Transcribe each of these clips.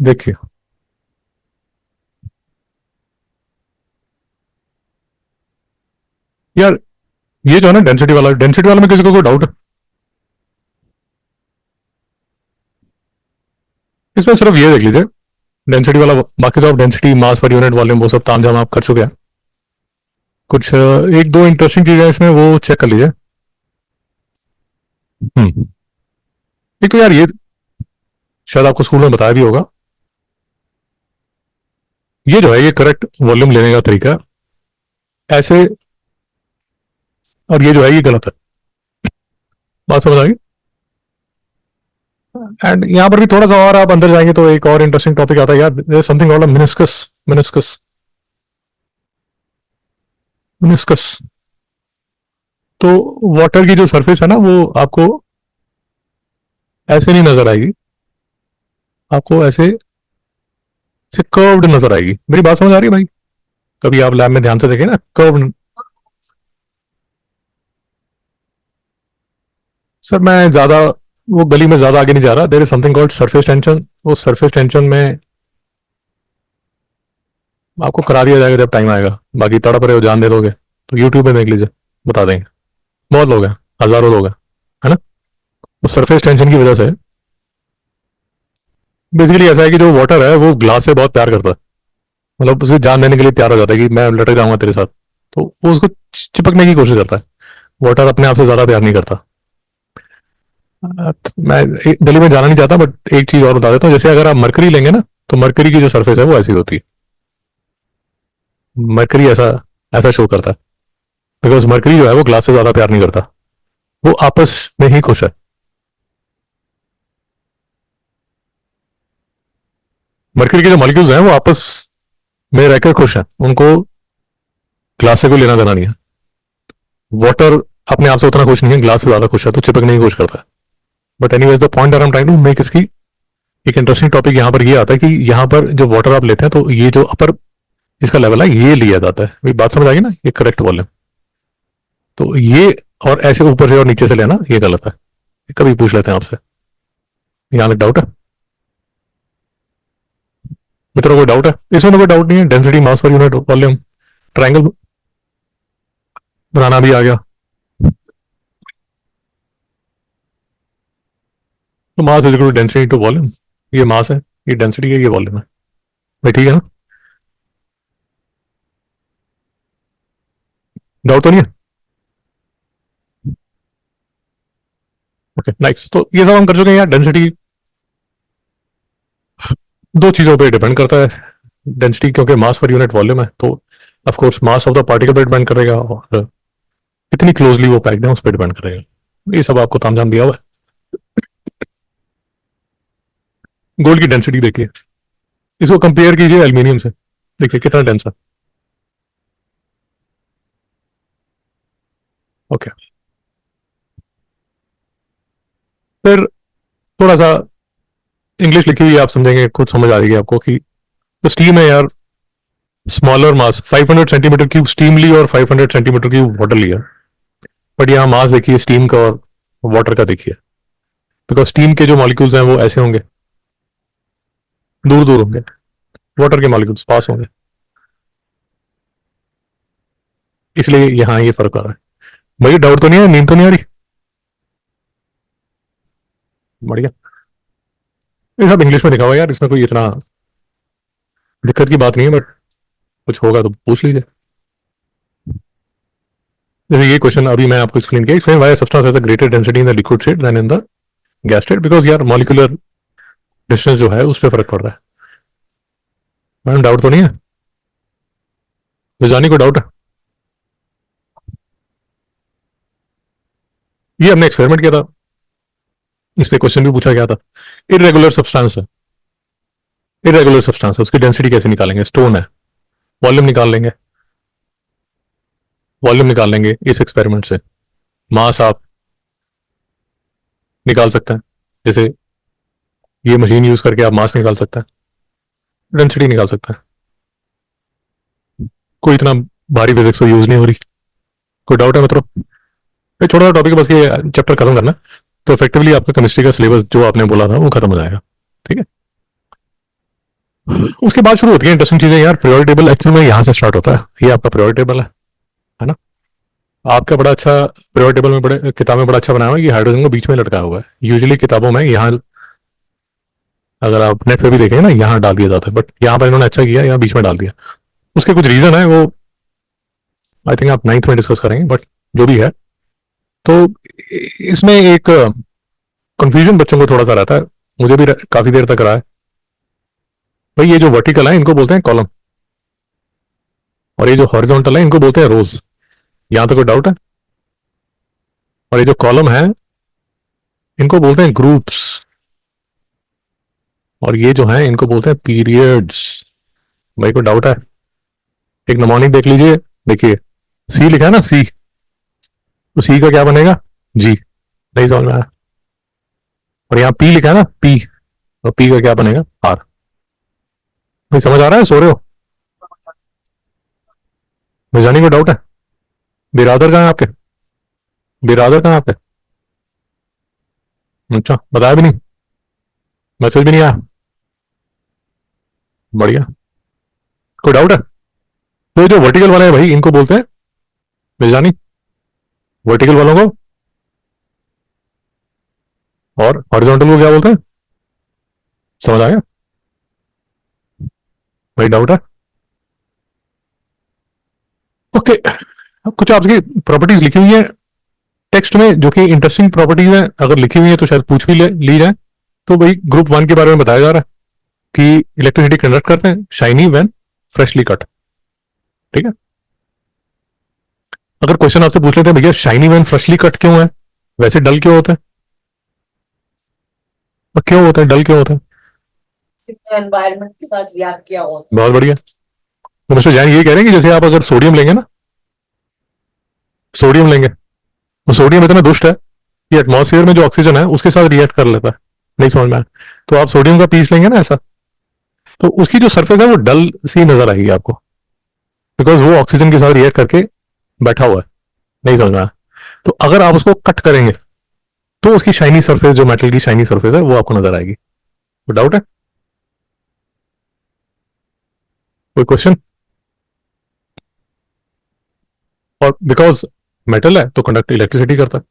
देखिए यार, ये जो है ना डेंसिटी वाला में किसी को कोई डाउट है इसमें? सिर्फ ये देख लीजिए डेंसिटी वाला। बाकी तो आप डेंसिटी, मास पर यूनिट, वॉल्यूम, वो सब तामझाम आप कर चुके हैं। कुछ एक दो इंटरेस्टिंग चीजें इसमें, वो चेक कर लीजिए। हम्म। एक तो यार ये शायद आपको स्कूल में बताया भी होगा। ये जो है ये करेक्ट वॉल्यूम लेने का तरीका है ऐसे, और ये जो है ये गलत है। बात समझ आ गई? एंड यहाँ पर भी थोड़ा सा और आप अंदर जाएंगे तो एक और इंटरेस्टिंग टॉपिक आता है यार। There something called meniscus. Meniscus meniscus तो वाटर की जो सरफेस है ना, वो आपको ऐसे नहीं नजर आएगी, आपको ऐसे से कर्व्ड नजर आएगी। मेरी बात समझ आ रही है भाई? कभी आप लैब में ध्यान से देखें ना, कर्व्ड। सर मैं ज्यादा वो गली में ज्यादा आगे नहीं जा रहा। There is something called surface tension. वो सरफेस टेंशन में आपको करा दिया जाएगा जब टाइम आएगा। बाकी तड़प रहे हो, जान दे दोगे तो यूट्यूब पे देख लीजिए, बता देंगे। बहुत लोग हैं, हजारों लोग हैं, है ना? वो सरफेस टेंशन की वजह से बेसिकली ऐसा है कि जो वाटर है वो ग्लास से बहुत प्यार करता है। मतलब उसकी जान देने के लिए तैयार हो जाता है कि मैं लटक जाऊंगा तेरे साथ। तो वो उसको चिपकने की कोशिश करता है। वाटर अपने आप से ज्यादा प्यार नहीं करता। मैं दिल्ली में जाना नहीं चाहता, बट एक चीज और बता देता हूँ। जैसे अगर आप मरकरी लेंगे ना, तो मरकरी की जो सरफेस है वो ऐसी होती है। मरकरी ऐसा ऐसा शो करता है, बिकॉज मरकरी जो है वो ग्लास से ज्यादा प्यार नहीं करता। वो आपस में ही खुश है। मरकरी के जो मॉलिक्यूल्स हैं वो आपस में रहकर खुश हैं। उनको ग्लास से कोई लेना देना नहीं है। वाटर अपने आप से उतना खुश नहीं है, ग्लास से ज्यादा खुश है, तो चिपकने की कोशिश करता है। But any the point I am trying to make इसकी एक इंटरेस्टिंग टॉपिक यहाँ पर ये आता है कि यहाँ पर जो वाटर आप लेते हैं तो ये जो अपर इसका लेवल है ये लिया जाता है। भाई बात समझ आ गई ना? ये करेक्ट वॉल्यूम। तो ये और ऐसे ऊपर से और नीचे से लेना ये गलत है। कभी पूछ लेते हैं आपसे, यहाँ तक डाउट है? मित्रों को डाउट है इसमें? तो कोई डाउट नहीं है। डेंसिटी, मास पर यूनिट, वॉल्यूम, ट्राइंगल बनाना भी आ गया। तो mass is equal to density to volume. ये मास है, ये डेंसिटी है, ये वॉल्यूम है। भाई ठीक है ना? डाउट तो नहीं है? Okay nice. तो ये सब हम कर चुके हैं यार। डेंसिटी दो चीजों पे डिपेंड करता है। डेंसिटी क्योंकि मास पर यूनिट वॉल्यूम है, तो of course mass of the particle पे डिपेंड करेगा, और कितनी क्लोजली वो पैक्ड है उस पर डिपेंड करेगा। ये सब आपको तामझाम दिया हुआ है। गोल्ड की डेंसिटी देखिए, इसको कंपेयर कीजिए एल्यूमिनियम से, देखिए कितना डेंस है। ओके, फिर थोड़ा सा इंग्लिश लिखी हुई आप समझेंगे, खुद समझ आ जाएगी आपको कि तो स्टीम है यार। स्मॉलर मास 500 सेंटीमीटर क्यूब स्टीम ली और 500 सेंटीमीटर क्यूब वाटर लिया। बट यहाँ मास देखिए स्टीम का और वाटर का देखिए। बिकॉज स्टीम के जो मॉलिक्यूल्स हैं वो ऐसे होंगे, दूर दूर होंगे। वाटर के मॉलिक्यूल्स पास होंगे। इसलिए यहाँ ये फर्क आ रहा है। भाई डाउट तो नहीं है? नींद तो नहीं आ रही? बढ़िया। ये सब इंग्लिश में लिखा हुआ है यार, इसमें कोई इतना दिक्कत की बात नहीं है। बट कुछ होगा तो पूछ लीजिए। जैसे ये क्वेश्चन अभी मैं आपको एक्सप्लेन किया, explain why substance has a greater density in the liquid state than in the gas state. Because यार मॉलिक्यूलर डिस्टेंस जो है उस पर फर्क पड़ रहा है। मैडम डाउट तो नहीं है? तो जानी को डाउट है? ये हमने एक्सपेरिमेंट किया था, इस पे क्वेश्चन भी पूछा गया था। इरेगुलर सब्सटेंस है, इरेगुलर सब्सटेंस है, उसकी डेंसिटी कैसे निकालेंगे? स्टोन है, वॉल्यूम निकाल लेंगे। वॉल्यूम निकाल लेंगे इस एक्सपेरिमेंट से। मास आप निकाल सकते हैं, जैसे ये मशीन यूज करके आप मास निकाल सकते हैं, डेंसिटी निकाल सकते हैं। कोई इतना भारी फिजिक्स तो यूज नहीं हो रही। कोई डाउट है मतलब? ये छोटा सा टॉपिक है, बस ये चैप्टर खत्म करना, तो इफेक्टिवली आपका केमिस्ट्री का सिलेबस जो आपने बोला था वो खत्म हो जाएगा। ठीक है? उसके बाद शुरू होती है इंटरेस्टिंग चीजें यार। पीरियोडिक टेबल एक्चुअल में यहाँ से स्टार्ट होता है। ये आपका पीरियोडिक टेबल है ना। आपका बड़ा अच्छा पीरियोडिक टेबल में बड़े किताब में बड़ा अच्छा बनाया हुआ है कि हाइड्रोजन को बीच में लटकाया हुआ है। यूजुअली किताबों में यहाँ, अगर आप नेट पे भी देखें ना, यहाँ डाल दिया जाता है, बट यहाँ पर इन्होंने अच्छा किया, यहाँ बीच में डाल दिया। उसके कुछ रीजन है, वो आई थिंक आप नाइन्थ में डिस्कस करेंगे, बट जो भी है। तो इसमें एक कंफ्यूजन बच्चों को थोड़ा सा रहता है, मुझे भी काफी देर तक रहा है। भाई ये जो वर्टिकल है इनको बोलते हैं कॉलम, और ये जो हॉरिजॉन्टल है इनको बोलते हैं रोज। यहां तक कोई डाउट है? और ये जो कॉलम है इनको बोलते हैं ग्रुप्स, और ये जो है इनको बोलते हैं पीरियड्स। भाई को डाउट है? एक नमोनिक देख लीजिए, देखिए सी लिखा है ना, सी, तो सी का क्या बनेगा? जी। नहीं समझ में आया? और यहाँ पी लिखा है ना, पी, और पी का क्या बनेगा? आर। नहीं समझ आ रहा है? सो रहे हो? मिर्जानी को डाउट है? बिरादर कहाँ है आपके? बिरादर कहाँ है आपके? अच्छा, बताया भी नहीं, मैसेज भी नहीं आया। बढ़िया। कोई डाउट है? तो ये जो वर्टिकल वाले हैं भाई इनको बोलते हैं मिर्जानी, वर्टिकल वालों को। और हॉरिजॉन्टल को क्या बोलते हैं? समझ आ गया? भाई डाउट है? ओके। अब कुछ आपकी प्रॉपर्टीज लिखी हुई है टेक्स्ट में, जो कि इंटरेस्टिंग प्रॉपर्टीज है। अगर लिखी हुई है तो शायद पूछ भी ली जाए। तो भाई ग्रुप वन के बारे में बताया जा रहा है कि इलेक्ट्रिसिटी कंडक्ट करते हैं शाइनी व्हेन फ्रेशली कट। ठीक है। अगर क्वेश्चन आपसे पूछ लेते हैं भैया शाइनी व्हेन फ्रेशली कट क्यों है, वैसे डल क्यों होता है, और क्यों होता है, डल क्यों होता है? एनवायरनमेंट के साथ रिएक्ट किया हो। बहुत बढ़िया। तो मिस्टर जैन ये कह रहे हैं कि जैसे आप अगर सोडियम लेंगे ना, सोडियम लेंगे, तो सोडियम इतना दुष्ट है कि एटमॉस्फेयर में जो ऑक्सीजन है उसके साथ रिएक्ट कर लेता है। नहीं समझ में आया? तो आप सोडियम का पीस लेंगे ना ऐसा, तो उसकी जो सरफेस है वो डल सी नजर आएगी आपको, बिकॉज वो ऑक्सीजन के साथ रिएक्ट करके बैठा हुआ है। नहीं समझ में आया? तो अगर आप उसको कट करेंगे तो उसकी शाइनी सरफेस, जो मेटल की शाइनी सरफेस है, वो आपको नजर आएगी। तो डाउट है? कोई क्वेश्चन? और बिकॉज मेटल है तो कंडक्ट इलेक्ट्रिसिटी करता है।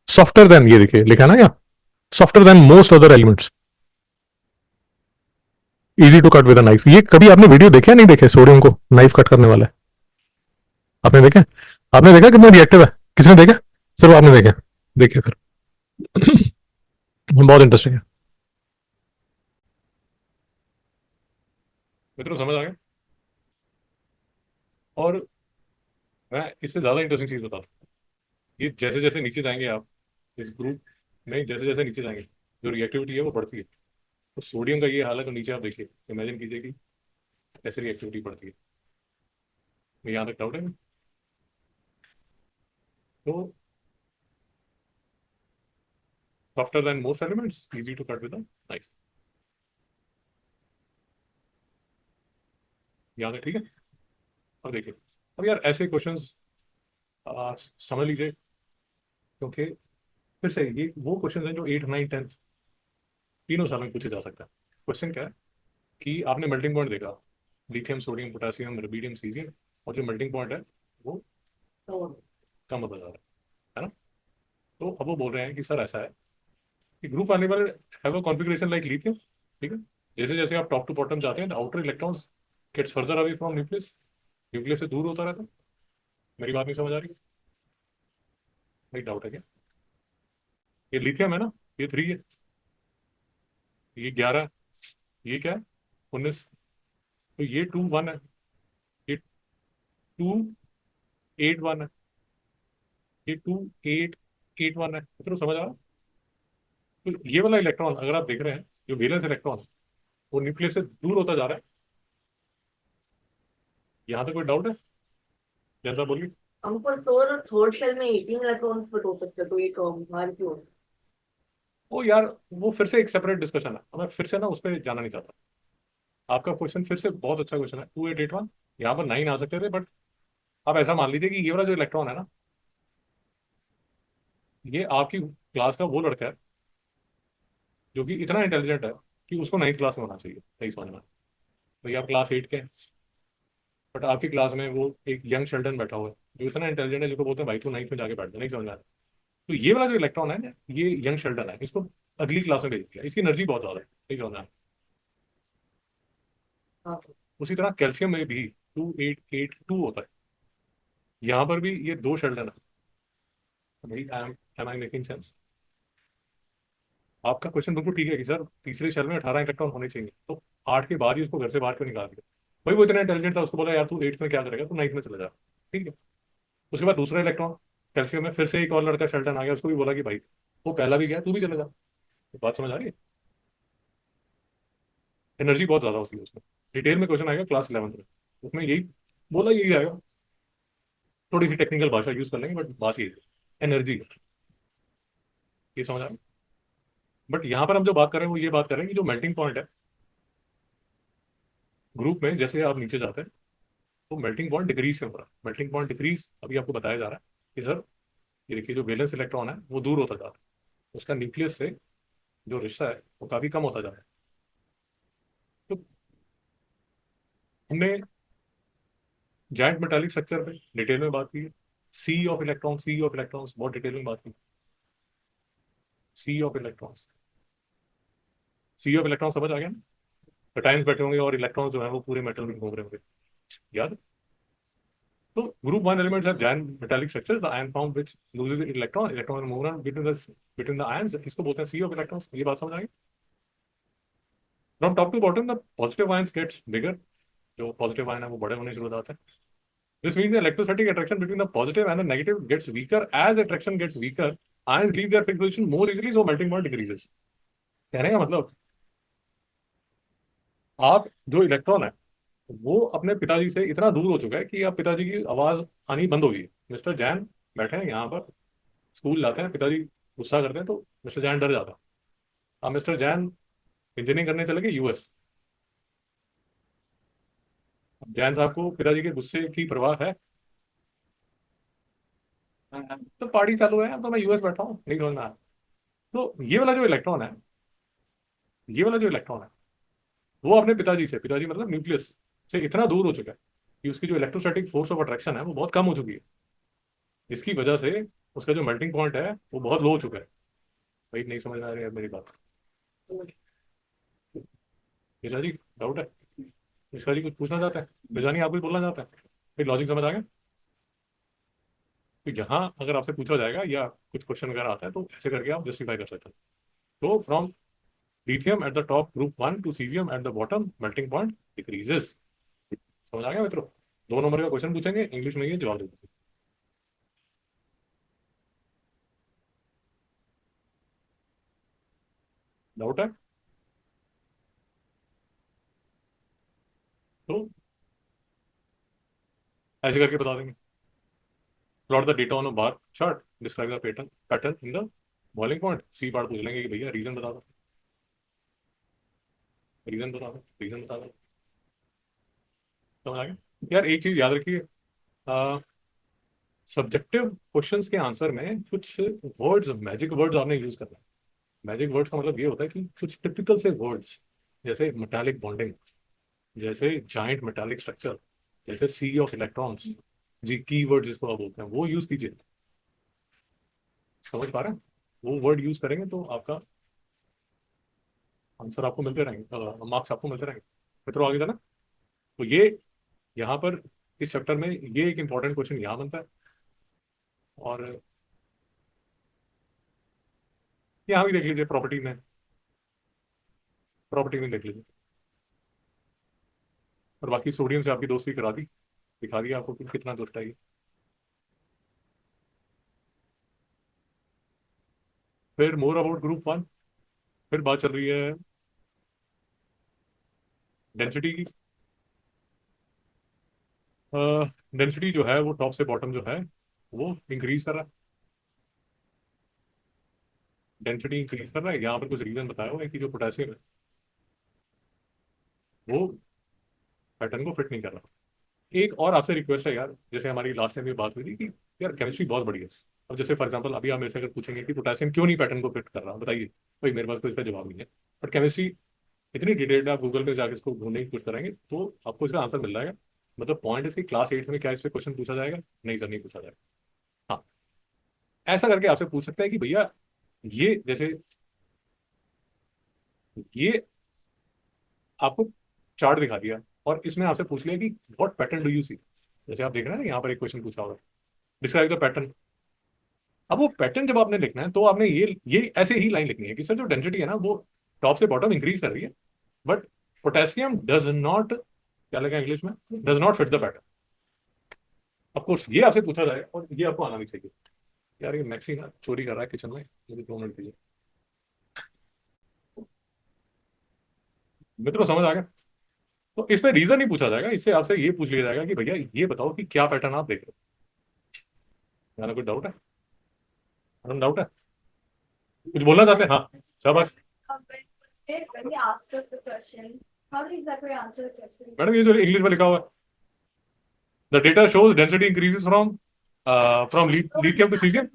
सॉफ्टर देन, ये देखिए लिखा है ना यहाँ, softer than most other elements, easy to cut with a knife. ये कभी आपने वीडियो देखे या नहीं देखे सोडियम को नाइफ कट करने वाला है? आपने देखे? आपने देखा कितना रिएक्टिव है? किसने देखा? सिर्फ आपने देखे? देखिए फिर। बहुत इंटरेस्टिंग है। मित्रों समझ आ गया? और मैं इससे ज्यादा इंटरेस्टिंग चीज बताता हूँ। ये जैसे जैसे नीचे जाएंगे आप इस ग्रुप में, जैसे जैसे नीचे जाएंगे जो रिएक्टिविटी है वो बढ़ती है। तो सोडियम का ये हाल है, तो नीचे आप देखिए, इमेजिन कीजिए कि कैसे रिएक्टिविटी बढ़ती है। यहाँ तक डाउट है? तो softer than most elements, easy to cut with a knife. याद है? ठीक है। अब देखिए, अब यार ऐसे क्वेश्चंस समझ लीजिए, क्योंकि फिर से ये वो क्वेश्चन है जो 8, 9, 10 तीनों साल में पूछे जा सकता है। क्वेश्चन क्या है कि आपने मेल्टिंग पॉइंट देखा, lithium sodium potassium rubidium caesium, और जो मेल्टिंग पॉइंट है वो कम होता जा रहा है ना। तो अब वो बोल रहे हैं कि सर ऐसा है कि ग्रुप आने वाले have a configuration like lithium. ठीक है। जैसे जैसे आप टॉप टू बॉटम जाते हैं, the outer electrons gets further away from nucleus, nucleus से दूर होता रहता है। मेरी बात नहीं समझ आ रही? भाई डाउट है क्या? ये लिथियम है ना, ये 3 है, ये 11, ये क्या है, 19। तो ये 2, 1 है, ये 2, 8, 1 है, ये 2, 8, 8, 1 है। तो समझ आ रहा है? तो ये वाला इलेक्ट्रॉन अगर आप देख रहे हैं, जो वेलेंस इलेक्ट्रॉन है वो न्यूक्लियस से दूर होता जा रहा है। यहाँ तक कोई डाउट है? जैसा बोलिए। हमको सोलर थर्ड शेल में 18 इलेक्ट्रॉन्स फिट हो सकते हैं, तो एक भार क्यों? ओ यार, वो फिर से एक सेपरेट डिस्कशन है, मैं फिर से ना उस पर जाना नहीं चाहता। आपका क्वेश्चन फिर से बहुत अच्छा क्वेश्चन है, 2, 8, 8, 1। यहाँ पर 9 आ सकते थे, बट आप ऐसा मान लीजिए कि ये वाला जो इलेक्ट्रॉन है ना, ये आपकी क्लास का वो लड़का है जो कि इतना इंटेलिजेंट है कि उसको 9th क्लास में होना चाहिए, नहीं समझ में। भाई आप क्लास 8 के हैं, बट आपकी क्लास में वो एक यंग शेल्डन बैठा हुआ है जो इतना इंटेलिजेंट है, जिसको बोलते हैं भाई तू 9th में जाके बैठ जा, नहीं समझ में आ रहा। तो ये वाला जो इलेक्ट्रॉन है ना, ये यंग शेल्डन है, इसको अगली क्लास में भेज दिया, इसकी एनर्जी बहुत ज्यादा है, नहीं समझ में आ रहा। हाँ सर। उसी तरह कैल्शियम में भी 2882 होता है, यहाँ पर भी ये दो शेल्डन है। भाई एम आई मेकिंग सेंस? आपका क्वेश्चन बिल्कुल ठीक है कि सर तीसरे शेल में 18 इलेक्ट्रॉन होने चाहिए, तो 8 के बाद ही उसको घर से बाहर क्यों निकाल दिया? भाई वो इतना इंटेलिजेंट था, उसको बोला यार तू 8th में क्या करेगा, तू 9th में चला जा, ठीक है। उसके बाद दूसरा इलेक्ट्रॉन कैल्शियम में फिर से एक और लड़का शेल्टन आ गया, उसको भी बोला कि भाई वो पहला भी गया, तू भी चला जा। तो बात समझ आ रही है? एनर्जी बहुत ज्यादा होती है उसमें। डिटेल में क्वेश्चन आएगा क्लास 11th में, उसमें यही बोला, यही आएगा। थोड़ी सी टेक्निकल भाषा यूज कर लेंगे, बट बात यही है, एनर्जी। ये समझ आ रहा है? बट यहाँ पर हम जो बात कर रहे हैं वो ये बात कर रहे हैं कि जो मेल्टिंग पॉइंट है ग्रुप में, जैसे आप नीचे जाते हैं तो मेल्टिंग पॉइंट डिक्रीज क्यों हो रहा है? मेल्टिंग पॉइंट डिक्रीज अभी आपको बताया जा रहा है कि सर ये देखिए जो वैलेंस इलेक्ट्रॉन है वो दूर होता जा रहा है, उसका न्यूक्लियस से जो रिश्ता है वो काफी कम होता जा रहा है। तो हमने जाइंट मेटालिक स्ट्रक्चर पे डिटेल में बात की है, सी ऑफ इलेक्ट्रॉन्स बहुत डिटेल में बात की। Sea of electrons, sea of electron समझ आ गया ना? टाइम्स बैठे होंगे और इलेक्ट्रॉन जो है वो पूरे मेटल में घूम रहे होंगे, याद? तो group one elements have giant metallic structures, the ion form which loses electron, electron move around between the ions, इसको बोलते हैं सी ऑफ इलेक्ट्रॉन्स। ये बात समझ आ गई? From top to bottom the positive ions gets bigger, जो पॉजिटिव आयन है वो बड़े होने शुरू हो जाते हैं। This means the electrostatic attraction between the positive and the negative gets weaker. As attraction gets weaker, ions leave their fixed position more easily, so melting point decreases. कहने का मतलब, आप जो इलेक्ट्रॉन है वो अपने पिताजी से इतना दूर हो चुका है कि अब पिताजी की आवाज आनी बंद हो गई है। मिस्टर जैन बैठे हैं यहाँ पर, स्कूल जाते हैं, पिताजी गुस्सा करते हैं तो मिस्टर जैन डर जाता है। अब मिस्टर जैन इंजीनियरिंग करने चले गए यूएस। जैन साहब को पिताजी के गुस्से की परवाह है? तो पार्टी चालू है, अब तो मैं यूएस बैठा हूँ, नहीं समझ में आया। तो ये वाला जो इलेक्ट्रॉन है, ये वाला जो इलेक्ट्रॉन है वो अपने पिताजी से, पिताजी मतलब न्यूक्लियस से इतना दूर हो चुका है कि उसकी जो इलेक्ट्रोस्टैटिक फोर्स ऑफ अट्रैक्शन है वो बहुत कम हो चुकी है। इसकी वजह से उसका जो मेल्टिंग पॉइंट है वो बहुत लो हो चुका है। भाई नहीं समझ में आ रही है मेरी बात? निशा जी डाउट है? निशा जी कुछ पूछना चाहते हैं? निशानी आप कुछ बोलना चाहते हैं? फिर लॉजिक समझ आ गया? तो यहाँ अगर आपसे पूछा जाएगा या कुछ क्वेश्चन अगर आता है तो ऐसे करके आप जस्टिफाई कर सकते हैं। तो from lithium at the top group one two caesium at the bottom melting point decreases. समझ आ गया मित्रों? 2 नंबर का क्वेश्चन पूछेंगे, इंग्लिश में ये जवाब दे दीजिए। डाउट है? तो ऐसे करके बता देंगे। Plot the data on a bar chart, describe the pattern pattern in the boiling point. C part पूछ लेंगे कि भैया रीजन बता दो, रीजन बता दो, रीजन बता दो। समझ आ गया? यार एक चीज याद रखिए, सब्जेक्टिव क्वेश्चंस के आंसर में कुछ वर्ड्स, मैजिक वर्ड्स आपने यूज करना है। मैजिक वर्ड्स का मतलब ये होता है कि कुछ टिपिकल से वर्ड्स, जैसे मेटालिक बॉन्डिंग, जैसे जाइंट मेटालिक स्ट्रक्चर, जैसे सी ऑफ इलेक्ट्रॉन्स, जी की वर्ड जिसको आप बोलते हैं, वो यूज कीजिए। समझ पा रहे हैं? वो वर्ड यूज करेंगे तो आपका आंसर आपको मिलते रहेंगे, मार्क्स आपको मिलते रहेंगे। मित्रों आगे जाना। तो ये यहाँ पर इस चैप्टर में ये एक इंपॉर्टेंट क्वेश्चन यहाँ बनता है, और यहाँ भी देख लीजिए, प्रॉपर्टी में देख लीजिए। और बाकी सोडियम से आपकी दोस्ती करा दी, दिखा दिया आपको कि कितना दुष्ट है ये। फिर मोर अबाउट ग्रुप वन, फिर बात चल रही है डेंसिटी की। डेंसिटी जो है वो टॉप से बॉटम जो है वो इंक्रीज कर रहा है, डेंसिटी इंक्रीज कर रहा है। यहाँ पर कुछ रीजन बताया हुआ है कि जो पोटेशियम है वो पैटर्न को फिट नहीं कर रहा। एक और आपसे रिक्वेस्ट है यार, जैसे हमारी लास्ट टाइम भी बात हुई थी कि यार केमिस्ट्री बहुत बढ़िया है। अब जैसे फॉर एग्जांपल अभी आप मेरे से अगर पूछेंगे कि पोटेशियम क्यों नहीं पैटर्न को फिट कर रहा, बताइए, भाई मेरे पास कोई इसका जवाब नहीं है। बट केमिस्ट्री इतनी डिटेल्ड आप गूगल पे जाके इसको ढूंढने की कोशिश करेंगे तो आपको इसका आंसर मिल जाएगा। मतलब पॉइंट इसकी क्लास 8 में क्या इस पे क्वेश्चन पूछा जाएगा? नहीं सर, नहीं पूछा जाएगा। हाँ, ऐसा करके आपसे पूछ सकता है कि भैया ये जैसे ये आपको चार्ट दिखा दिया और इसमें आपसे पूछ लिया कि what pattern do you see. जैसे आप देख रहे हैं ना, यहाँ पर एक क्वेश्चन पूछा होगा, डिस्क्राइब द पैटर्न। अब वो पैटर्न जब आपने लिखना है तो आपने ये ऐसे ही लाइन लिखनी है कि सर जो डेंसिटी है ना वो टॉप से बॉटम इंक्रीज कर रही है, बट पोटेशियम डज नॉट, क्या लगा इंग्लिश में, does not fit the pattern. Of course ये आपसे पूछा जाएगा और ये आपको आना भी चाहिए। यार ये मैक्सी ना चोरी कर रहा है किचन में, मुझे 2 मिनट दीजिए। मित्रों समझ आ गया? तो इसमें रीजन ही पूछा जाएगा, इससे आपसे ये पूछ लिया जाएगा कि भैया ये बताओ कि क्या पैटर्न आप देख रहे हो। यार कोई डाउट है? डाउट है? कुछ बोलना चाहते हैं? हाँ शाबाश। When he asked us the question, how did he exactly answer the question? Madam ये जो इंग्लिश में लिखा हुआ है, the data shows density increases from lithium to caesium.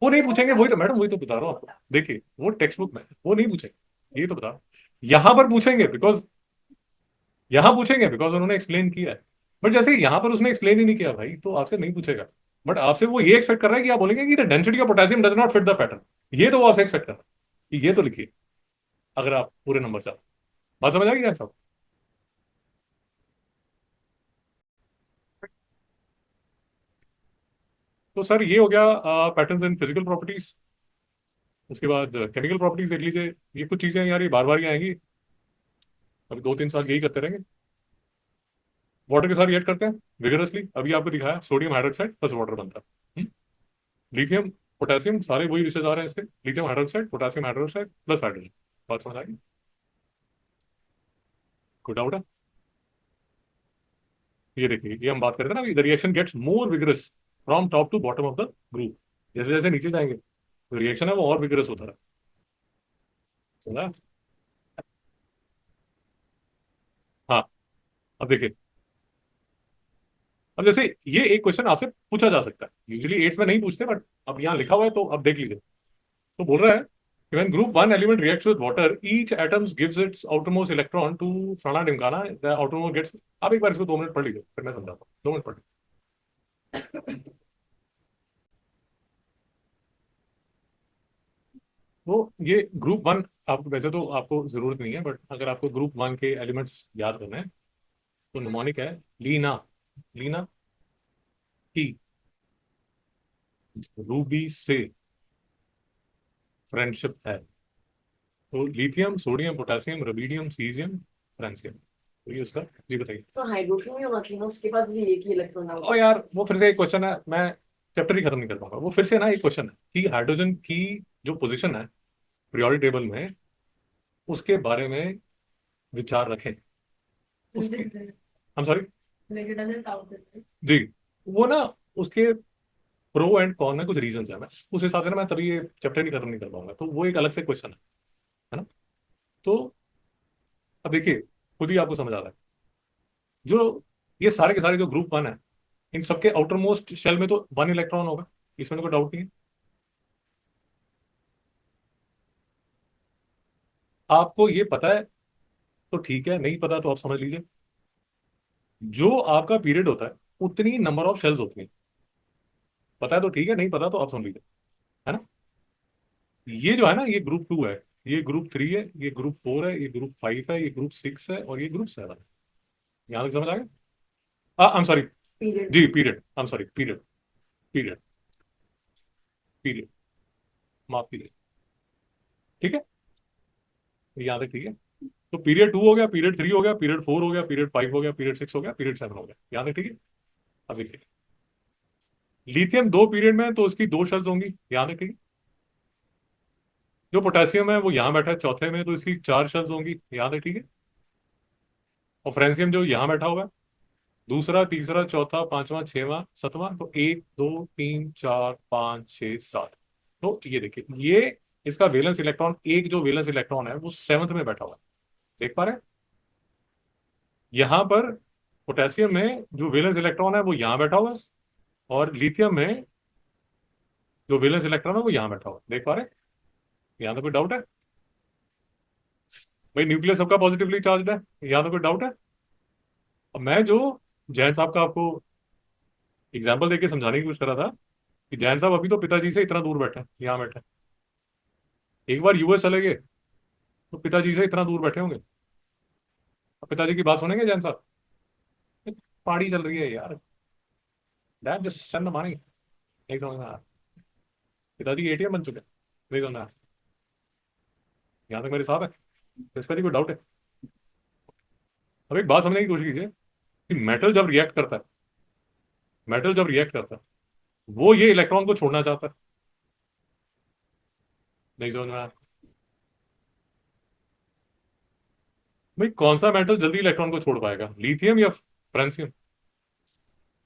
वो नहीं पूछेंगे, वही तो मैडम, वही तो बता रहा हूँ आपको। देखिए वो टेक्स्ट बुक में वो नहीं पूछेंगे, ये तो बता रहा हूँ। यहाँ पर पूछेंगे बिकॉज, यहाँ पूछेंगे बिकॉज उन्होंने एक्सप्लेन किया है। बट जैसे यहाँ पर उसने एक्सप्लेन ही नहीं किया भाई, तो आपसे नहीं पूछेगा। बट आपसे वो ये एक्सपेक्ट कर रहा है कि आप बोलेंगे कि the density of potassium does not fit the pattern. ये तो वो आपसे एक्सपेक्ट कर रहा है कि ये तो लिखिए, अगर आप पूरे नंबर चाहते। बात समझ आ गई क्या सब? तो सर ये हो गया पैटर्न्स इन फिजिकल प्रॉपर्टीज। उसके बाद केमिकल प्रॉपर्टीज देख लीजिए। ये कुछ चीजें यार ये बार बार ही आएंगी, अभी 2-3 साल यही करते रहेंगे। वाटर के साथ रिएक्ट करते हैं विगरसली। अभी आपको दिखाया सोडियम हाइड्रोक्साइड प्लस वाटर बनता है। लिथियम पोटेशियम सारे वही रिश्तेदार हैं इसके, lithium hydroxide potassium hydroxide plus hydrogen. बात समझ आ गई? कोई डाउट है? ये देखिए, ये हम बात करते हैं ना, the reaction gets more vigorous from top to bottom of the group. जैसे जैसे नीचे जाएंगे तो रिएक्शन है वो और विगरस होता रहा। समझा? हाँ, अब देखिए, अब जैसे ये एक क्वेश्चन आपसे पूछा जा सकता है, यूजुअली एट्स में नहीं पूछते, बट अब यहाँ लिखा हुआ है तो अब देख लीजिए। तो बोल रहा है कि when group 1 element reacts with water, each atom gives its outermost electron to फलाना ढिमकाना, the outermost gets। आप एक बार इसको 2 मिनट पढ़ लीजिए, फिर मैं समझाता हूँ। 2 मिनट पढ़ लीजिए। तो ये ग्रुप 1, आपको वैसे तो आपको जरूरत नहीं है, बट अगर आपको ग्रुप 1 के एलिमेंट्स याद करना है तो निमोनिक है लीना, लीना की, रूबी से फ्रेंडशिप है। तो lithium sodium potassium rubidium caesium francium, तो ये उसका। जी बताइए। तो हाइड्रोजन भी होना चाहिए ना, उसके पास भी एक ही इलेक्ट्रॉन ओ यार वो फिर से एक क्वेश्चन है, मैं चैप्टर ही खत्म नहीं कर पाऊंगा। वो फिर से ना एक क्वेश्चन है कि हाइड्रोजन की जो पोजीशन है पीरियोडिक टेबल में, उसके बारे में विचार रखें। उसके, हम सॉरी, जी, वो ना उसके प्रो एंड कॉन में कुछ रीजन है, मैं उस हिसाब से ना मैं तभी ये चैप्टर ही खत्म नहीं कर पाऊंगा, तो वो एक अलग से क्वेश्चन है ना। तो अब देखिए, खुद ही आपको समझ आ रहा है, जो ये सारे के सारे जो ग्रुप 1 है, इन सबके आउटर मोस्ट शेल में तो 1 इलेक्ट्रॉन होगा, इसमें तो कोई डाउट नहीं है। आपको ये पता है तो ठीक है, नहीं पता तो आप समझ लीजिए। जो आपका पीरियड होता है उतनी नंबर ऑफ शेल्स होती हैं। पता है तो ठीक है, नहीं पता तो आप समझ लीजिए, है ना। ये जो है ना, ये ग्रुप 2 है, ये ग्रुप 3 है, ये ग्रुप 4 है, ये ग्रुप 5 है, ये ग्रुप 6 है और ये ग्रुप 7 है। यहां तक समझ आ गया? I am sorry, period. जी period, I am sorry, period, period, period, माफ कीजिए। ठीक है, यहां तक ठीक है। तो पीरियड 2 हो गया, पीरियड 3 हो गया, पीरियड 4 हो गया, पीरियड 5 हो गया, पीरियड 6 हो गया, पीरियड 7 हो गया। यहां तक ठीक है। अब देखिए, लिथियम 2 पीरियड में है, तो उसकी 2 शेल्स होंगी। यहां तक ठीक है। जो पोटेशियम है वो यहाँ बैठा है चौथे में, तो इसकी 4 शेल्स होंगी। यहां तक ठीक है। और फ्रेंसियम जो यहाँ बैठा हुआ है, दूसरा तीसरा चौथा पांचवा छठवां सातवां, तो 1 2 3 4 5 6 7। तो ये देखिए, ये इसका वैलेंस इलेक्ट्रॉन, एक जो वैलेंस इलेक्ट्रॉन है वो 7th में बैठा हुआ है। देख पा रहे हैं? यहाँ पर पोटेशियम में जो वैलेंस इलेक्ट्रॉन है वो यहाँ बैठा हुआ है, और लिथियम में जो वैलेंस इलेक्ट्रॉन है वो यहाँ बैठा हुआ है। देख पा रहे हैं? यहाँ तो कोई डाउट है? भाई न्यूक्लियस सबका पॉजिटिवली चार्ज है, यहाँ तो कोई डाउट है? अब मैं जो जैन साहब का आपको एग्जाम्पल देके समझाने की कोशिश कर रहा था कि जैन साहब अभी तो पिताजी से इतना दूर बैठे हैं, यहाँ बैठे हैं। एक बार यूएस चले गए तो पिताजी से इतना दूर बैठे होंगे, अब पिताजी की बात सुनेंगे जैन साहब? पार्टी चल रही है यार, dad just send the money. नहीं समझ में आया? पिताजी एटीएम बन चुके हैं, नहीं समझ में आया? यहाँ तक मेरे साहब है, तो इसका भी कोई डाउट है? अब एक बात समझने की कोशिश कीजिए कि मेटल जब रिएक्ट करता है, मेटल जब रिएक्ट करता है, वो ये इलेक्ट्रॉन को छोड़ना चाहता है। नहीं समझ में आया? भाई कौन सा मेटल जल्दी इलेक्ट्रॉन को छोड़ पाएगा, लिथियम या फ्रांसियम?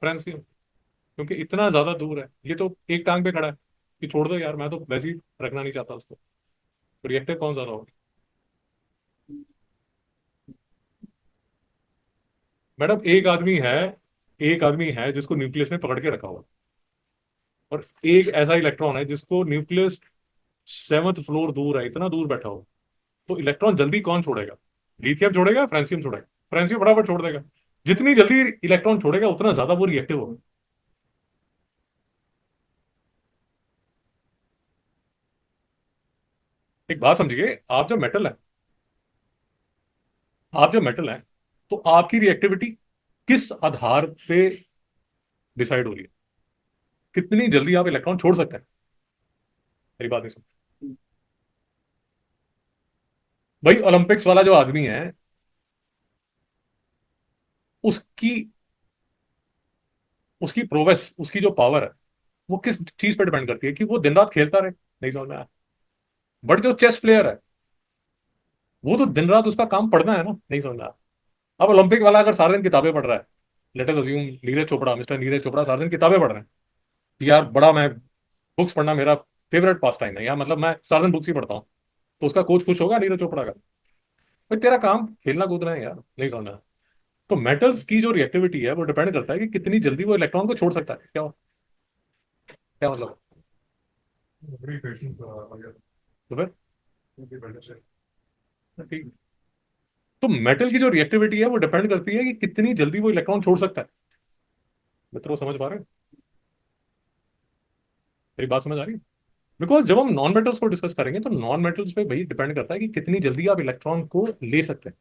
फ्रांसियम, क्योंकि इतना ज्यादा दूर है, ये तो एक टांग पे खड़ा है कि छोड़ दो यार, मैं तो वैसे ही रखना नहीं चाहता उसको। तो रिएक्टिव कौन ज्यादा होगा? मैडम एक आदमी है जिसको न्यूक्लियस में पकड़ के रखा हुआ, और एक ऐसा इलेक्ट्रॉन है जिसको न्यूक्लियस 7th फ्लोर दूर है, इतना दूर बैठा हो। तो इलेक्ट्रॉन जल्दी कौन छोड़ेगा, लिथियम छोड़ेगा, फ्रांसियम छोड़ेगा? फ्रांसियम फटाफट छोड़ देगा। जितनी जल्दी इलेक्ट्रॉन छोड़ेगा उतना ज्यादा वो रिएक्टिव होगा। एक बात समझिए, आप जब मेटल है तो आपकी रिएक्टिविटी किस आधार पे डिसाइड हो रही है? कितनी जल्दी आप इलेक्ट्रॉन छोड़ सकते हैं? मेरी बात नहीं सुन। भाई ओलंपिक्स वाला जो आदमी है, उसकी उसकी प्रोवेस, उसकी जो पावर है, वो किस चीज पे डिपेंड करती है कि वो दिन रात खेलता रहे? नहीं समझ में आया? बट जो चेस प्लेयर है, वो तो दिन रात उसका काम पढ़ना है ना? नहीं समझ में आया? अब ओलंपिक वाला अगर सारा दिन किताबें पढ़ रहा है, let us assume Neeraj Chopra, mister Neeraj Chopra सारा दिन किताबें पढ़ रहे हैं कि यार बड़ा मैं बुक्स पढ़ना मेरा फेवरेट पास टाइम है, या मतलब मैं सारा दिन बुक्स ही पढ़ता हूँ, तो उसका कोच खुश होगा नीरज चोपड़ा का? भाई तेरा काम खेलना कूदना है यार, नहीं समझ में आया? तो मेटल्स की जो रिएक्टिविटी है वो डिपेंड करता है कि कितनी जल्दी वो इलेक्ट्रॉन को छोड़ सकता है। क्या मतलब? तो फिर ठीक। तो मेटल की जो रिएक्टिविटी है वो डिपेंड करती है कि कितनी जल्दी वो इलेक्ट्रॉन छोड़ सकता है। मित्रों समझ पा रहे हैं? मेरी बात समझ आ रही है? बिकॉज जब हम नॉन मेटल्स को डिस्कस करेंगे तो नॉन मेटल्स पे वही डिपेंड करता है कि कितनी जल्दी आप इलेक्ट्रॉन को ले सकते हैं,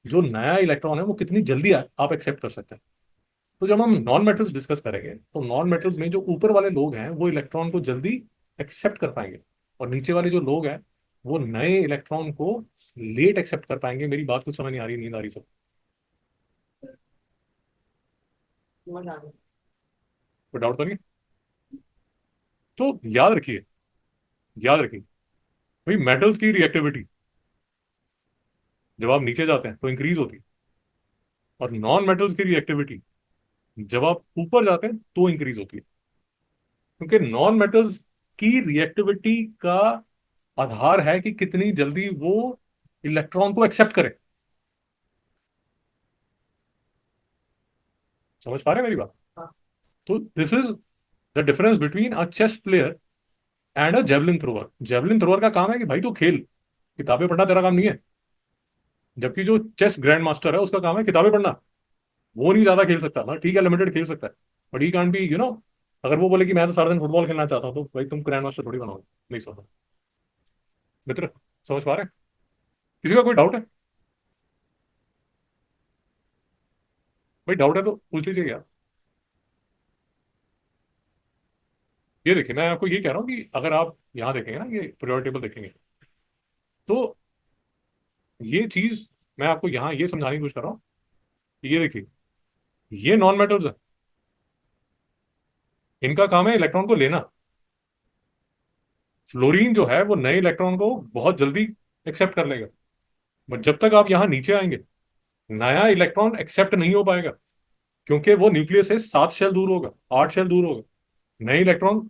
जो नया इलेक्ट्रॉन है वो कितनी जल्दी आप एक्सेप्ट कर सकते हैं। तो जब हम नॉन मेटल्स डिस्कस करेंगे तो नॉन मेटल्स में जो ऊपर वाले लोग हैं वो इलेक्ट्रॉन को जल्दी एक्सेप्ट कर पाएंगे, और नीचे वाले जो लोग हैं वो नए इलेक्ट्रॉन को लेट एक्सेप्ट कर पाएंगे। मेरी बात कुछ समझ नहीं आ रही, नींद आ रही सब? समझ आ गया। कोई डाउट तो नहीं? तो याद रखिए भाई, मेटल्स की रिएक्टिविटी जब आप नीचे जाते हैं तो इंक्रीज होती है, और नॉन मेटल्स की रिएक्टिविटी जब आप ऊपर जाते हैं तो इंक्रीज होती है। क्योंकि नॉन मेटल्स की रिएक्टिविटी का आधार है कि कितनी जल्दी वो इलेक्ट्रॉन को एक्सेप्ट करे। समझ पा रहे हैं मेरी बात? हाँ। तो this is the difference between a chess player and a javelin thrower. Javelin thrower का काम है कि भाई तू खेल, किताबें पढ़ना तेरा काम नहीं है। जबकि जो चेस ग्रैंड मास्टर है उसका काम है किताबें पढ़ना। वो नहीं ज्यादा खेल सकता ना, ठीक है लिमिटेड खेल सकता है, बट ही कांट बी अगर वो बोले कि मैं तो सारा दिन फुटबॉल खेलना चाहता हूँ, तो भाई तुम ग्रैंड मास्टर थोड़ी बनाओगे। नहीं समझ मित्र, समझ पा रहे हैं? किसी का कोई डाउट है? भाई डाउट है तो पूछ लीजिए यार। ये देखिए, मैं आपको ये कह रहा हूँ कि अगर आप यहाँ देखेंगे ना, ये पीरियोडिक टेबल देखेंगे, तो ये चीज मैं आपको यहाँ ये समझाने की कोशिश कर रहा हूँ कि ये देखिए, ये नॉन मेटल्स है, इनका काम है इलेक्ट्रॉन को लेना। फ्लोरीन जो है वो नए इलेक्ट्रॉन को बहुत जल्दी एक्सेप्ट कर लेगा, बट जब तक आप यहाँ नीचे आएंगे नया इलेक्ट्रॉन एक्सेप्ट नहीं हो पाएगा, क्योंकि वो न्यूक्लियस से 7 शेल दूर होगा, 8 शेल दूर होगा। नए इलेक्ट्रॉन,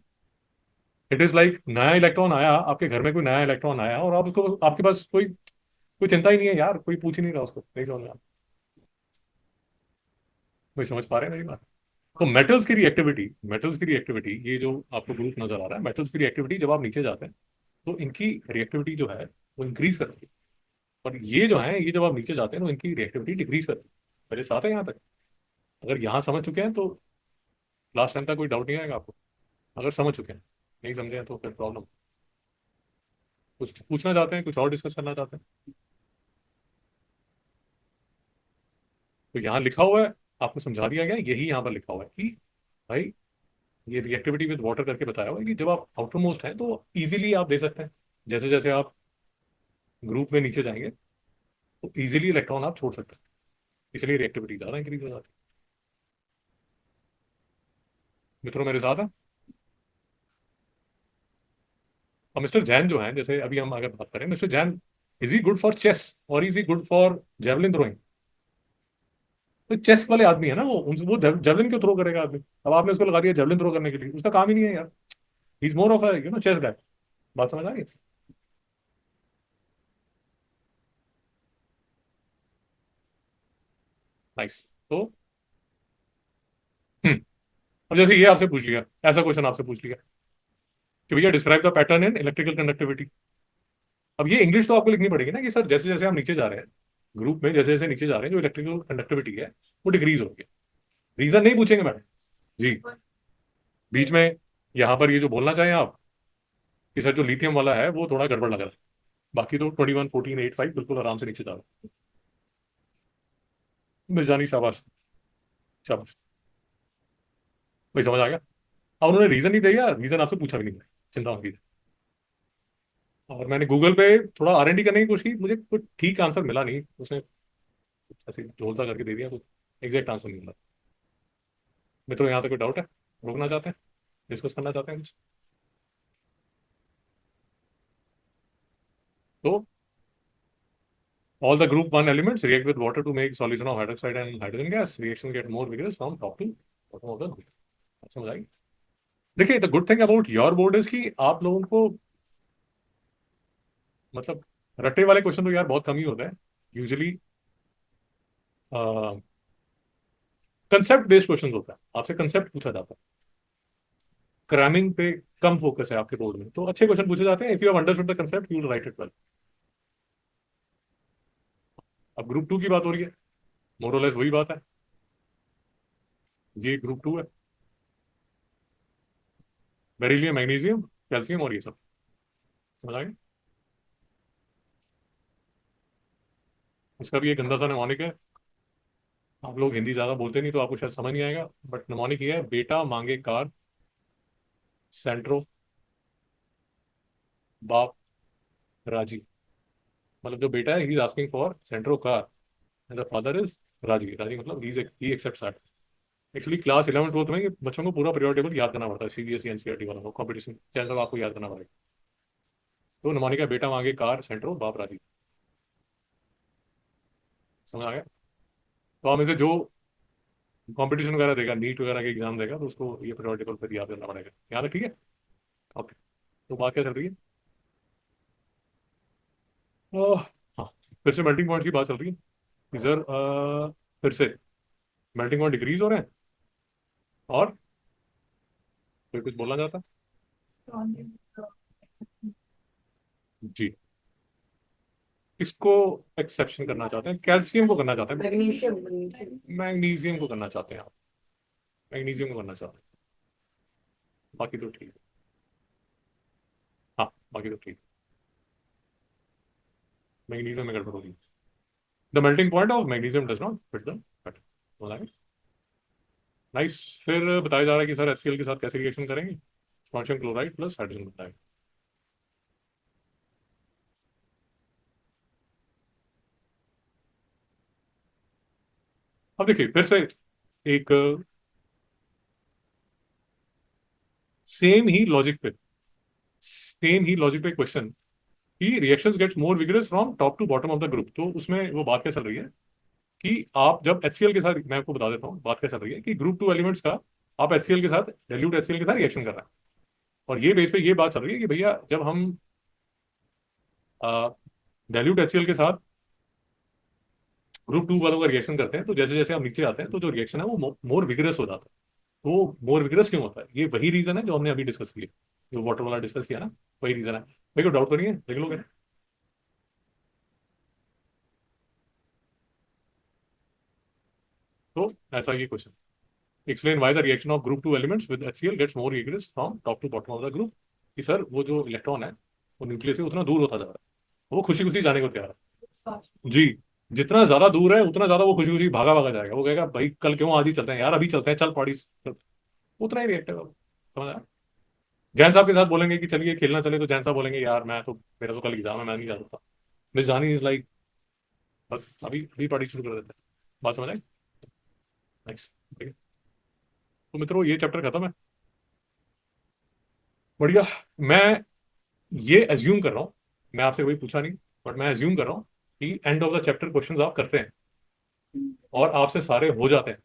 इट इज लाइक नया इलेक्ट्रॉन आया आपके घर में, कोई नया इलेक्ट्रॉन आया और आप उसको, आपके पास कोई कोई चिंता ही नहीं है यार, कोई पूछ ही नहीं रहा उसको। नहीं समझ में आ- कोई समझ पा रहे हैं मेरी बात? तो मेटल्स की रिएक्टिविटी, ये जो आपको ग्रुप नजर आ रहा है, मेटल्स की रिएक्टिविटी जब आप नीचे जाते हैं तो इनकी रिएक्टिविटी जो है वो इंक्रीज करती है। और ये जो है, ये जब आप नीचे जाते हैं तो इनकी रिएक्टिविटी डिक्रीज करती है। मेरे साथ है यहाँ तक। अगर यहाँ समझ चुके हैं तो लास्ट टाइम तक कोई डाउट नहीं आएगा आपको। अगर समझ चुके हैं, नहीं समझे हैं तो फिर प्रॉब्लम। कुछ पूछना चाहते हैं, कुछ और डिस्कस करना चाहते हैं? तो यहाँ लिखा हुआ है, आपको समझा दिया गया है, यही यहाँ पर लिखा हुआ है कि भाई ये रिएक्टिविटी विद वाटर करके बताया हुआ है कि जब आप आउटर मोस्ट हैं तो इजीली आप दे सकते हैं। जैसे जैसे आप ग्रुप में नीचे जाएंगे तो इजीली इलेक्ट्रॉन आप छोड़ सकते हैं, इसलिए रिएक्टिविटी ज़्यादा इंक्रीज हो जाती है। मित्रों मेरे साथ है। और मिस्टर जैन जो है, जैसे अभी हम अगर बात करें, mister Jain, is he good for chess और is he good for javelin throwing? तो चेस वाले आदमी है ना, वो जेवलिन क्यों थ्रो करेगा आदमी? अब आपने उसको लगा दिया जेवलिन थ्रो करने के लिए, उसका काम ही नहीं है यार। He is more of a chess guy. बात समझ आ गई? नाइस। तो हम्म अब जैसे ये आपसे पूछ लिया, ऐसा क्वेश्चन आपसे पूछ लिया कि भैया describe the pattern in electrical conductivity. अब ये इंग्लिश तो आपको लिखनी पड़ेगी ना कि सर जैसे जैसे हम नीचे जा रहे हैं ग्रुप में, जैसे जैसे नीचे जा रहे हैं जो इलेक्ट्रिकल कंडक्टिविटी है वो डिक्रीज हो रही है। रीजन नहीं पूछेंगे मैडम जी बीच में। यहाँ पर ये जो बोलना चाहें आप कि सर जो लिथियम वाला है वो थोड़ा गड़बड़ लग रहा है, बाकी तो 21 14 8 5 बिल्कुल आराम से नीचे जा रहा है। मिस जानी शाबाश। शाबाश। भाई समझ आ गया। अब उन्होंने रीजन नहीं दिया, रीजन आपसे पूछा भी नहीं मैंने, चिंता मत कीजिए। और मैंने गूगल पे थोड़ा R&D करने की कोशिश की, मुझे कुछ ठीक आंसर मिला नहीं, उसने ऐसे झोल सा करके दे दिया, कुछ एग्जैक्ट आंसर नहीं मिला। मित्रों यहाँ तक कोई डाउट है? रोकना चाहते हैं? डिस्कस करना चाहते हैं कुछ? तो all the group 1 elements react with water to make solution of hydroxide and hydrogen gas. Reaction get more vigorous from top to bottom of the group. समझ आई? देखिए the good thing about your board is कि आप लोगों को मतलब रट्टे वाले question तो यार बहुत कम ही होते हैं यूजुअली। कंसेप्ट बेस्ड क्वेश्चन होता है, आपसे कंसेप्ट पूछा जाता है। क्रैमिंग पे कम फोकस है आपके बोर्ड में, तो अच्छे क्वेश्चन पूछे जाते हैं। If you have understood the concept you will write it well. अब ग्रुप 2 की बात हो रही है, मोर और लेस वही बात है। ये ग्रुप 2 है, बेरिलियम मैग्नीशियम कैल्शियम और ये सब। समझ आ गया? इसका भी एक गंदा सा निमोनिक है। आप लोग हिंदी ज्यादा बोलते नहीं तो आपको शायद समझ नहीं आएगा, बट निमोनिक ये है, बेटा मांगे कार सेंट्रो बाप राजी। मतलब जो बेटा है he is asking for Santro car and the father is राजी। राजी मतलब he accepts that. Actually class 11 twelfth में ये बच्चों को पूरा पीरियड टेबल याद करना पड़ता है, CBSE NCERT वालों को कॉम्पिटिशन क्या सब आपको याद करना पड़ेगा। तो निमोनिक है, बेटा मांगे कार सेंट्रो बाप राजी। समझ आ गया? तो हम इसे जो कंपटीशन वगैरह देगा, नीट वगैरह के एग्जाम देगा, तो उसको ये पीरियड टेबल फिर याद करना पड़ेगा। याद है? ठीक है। ओके। तो बात क्या चल रही है? ओह, हाँ, फिर से मेल्टिंग पॉइंट की बात चल रही है सर। फिर से मेल्टिंग पॉइंट डिक्रीज हो रहे हैं और कोई कुछ बोलना चाहता है? जी। किसको एक्सेप्शन करना चाहते हैं? कैल्शियम को करना चाहते हैं? मैग्नीशियम मैग्नीशियम मैग्नीशियम को करना चाहते हैं आप? मैग्नीशियम को करना चाहते हैं? बाकी तो ठीक है। हाँ, बाकी तो ठीक है। मैग्नीशियम में गड़बड़ होगी। The melting point of magnesium does not fit the cut. Nice. फिर बताया जा रहा है कि सर HCl के साथ कैसे रिएक्शन करेंगे? पोटेशियम क्लोराइड प्लस हाइड्रोजन बताएंगे। अब देखिए फिर से एक सेम ही लॉजिक पे सेम ही लॉजिक पे क्वेश्चन कि reactions gets more vigorous from top to bottom of the group. तो उसमें वो बात क्या चल रही है कि आप जब HCl के साथ, मैं आपको बता देता हूँ बात क्या चल रही है कि ग्रुप 2 एलिमेंट्स का आप HCl के साथ, डाइल्यूट HCl के साथ रिएक्शन कर रहे हैं। और ये बेस पे ये बात चल रही है कि भैया जब हम डाइल्यूट HCl के साथ ग्रुप 2 वालों का रिएक्शन करते हैं तो जैसे जैसे हम नीचे आते हैं तो जो रिएक्शन है वो मोर विगरस हो जाता है। तो मोर विगरस क्यों होता है? ये वही रीजन है जो हमने अभी डिस्कस किया, जो वाटर वाला डिस्कस किया ना, वही रीजन है। भाई को डाउट तो नहीं है? देख लोगे? तो ऐसा ये question, explain why the reaction of group two elements with HCl gets more egress from top to bottom of the group. कि सर वो जो इलेक्ट्रॉन है वो न्यूक्लियस से उतना दूर होता जा रहा है, वो खुशी खुशी जाने को तैयार है जी। जितना ज्यादा दूर है उतना ज्यादा वो खुशी खुशी भागा भागा जाएगा, वो कहेगा भाई कल क्यों आज ही चलते हैं यार, अभी चलते हैं, चल पड़ी उतना ही रिएक्ट है वो। समझ आया? जैन साहब के साथ बोलेंगे कि चलिए खेलना चले, तो जैन साहब बोलेंगे यार मैं तो, मेरा तो कल एग्जाम है, मैं नहीं जा सकता। मिस जानी इज लाइक बस अभी अभी पार्टी शुरू कर देते हैं। बात समझ आई? नेक्स्ट। ठीक है, तो मित्रों ये चैप्टर खत्म है। बढ़िया। मैं ये एज्यूम कर रहा हूँ, मैं आपसे कोई पूछा नहीं, बट मैं एज्यूम कर रहा हूँ कि end of the chapter questions आप करते हैं और आपसे सारे हो जाते हैं।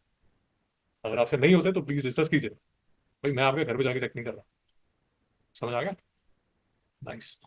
अगर आपसे नहीं होते तो प्लीज डिस्कस कीजिए, भाई मैं आपके घर पे जाके चेक नहीं कर रहा। समझ आ गया? नाइस।